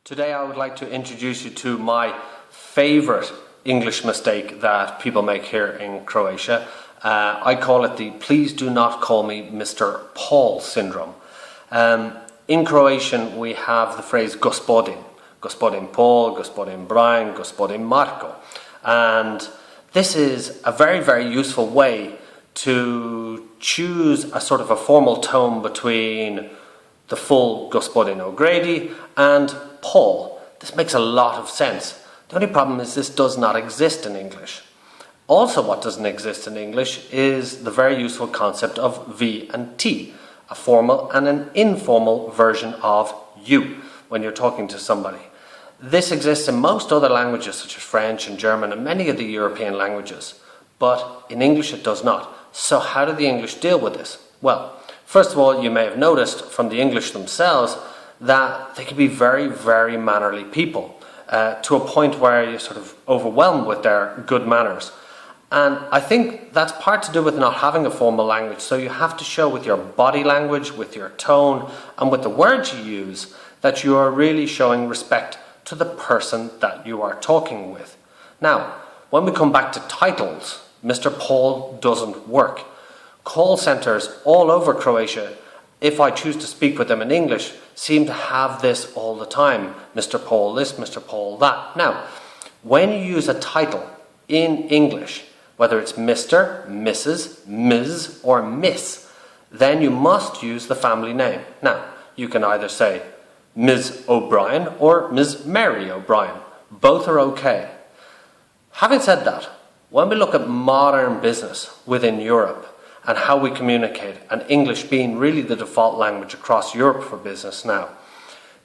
Today I would like to introduce you to my favorite English mistake that people make here in Croatia. I call it the "please do not call me Mr. Paul" syndrome. In Croatian we have the phrase gospodin. Gospodin Paul, gospodin Brian, gospodin Marko. And this is a very, very useful way to choose a sort of a formal tone between the full Gospodin O'Grady and Paul. This makes a lot of sense. The only problem is this does not exist in English. Also, what doesn't exist in English is the very useful concept of V and T, a formal and an informal version of you when you're talking to somebody. This exists in most other languages such as French and German and many of the European languages, but in English it does not. So how do the English deal with this? Well, first of all, you may have noticed from the English themselves that they can be very, very mannerly people, to a point where you're sort of overwhelmed with their good manners. And I think that's part to do with not having a formal language, so you have to show with your body language, with your tone, and with the words you use that you are really showing respect to the person that you are talking with. Now, when we come back to titles, Mr. Paul doesn't work. Call centres all over Croatia, if I choose to speak with them in English, seem to have this all the time. Mr. Paul this, Mr. Paul that. Now, when you use a title in English, whether it's Mr., Mrs., Ms. or Miss, then you must use the family name. Now, you can either say Ms. O'Brien or Ms. Mary O'Brien. Both are okay. Having said that, when we look at modern business within Europe and how we communicate, and English being really the default language across Europe for business now,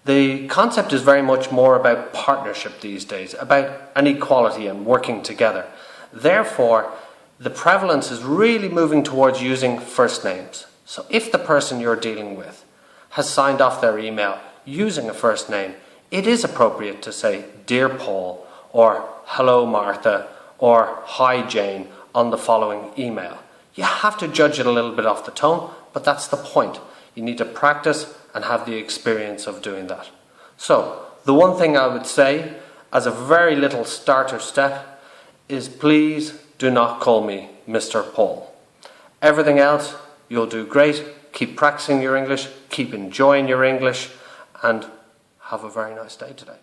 the concept is very much more about partnership these days, about an equality and working together. Therefore, the prevalence is really moving towards using first names. So if the person you're dealing with has signed off their email using a first name, it is appropriate to say "Dear Paul" or "Hello Martha" or "Hi Jane" on the following email. You have to judge it a little bit off the tone, but that's the point. You need to practice and have the experience of doing that. So, the one thing I would say as a very little starter step is please do not call me Mr. Paul. Everything else, you'll do great. Keep practicing your English, keep enjoying your English, and have a very nice day today.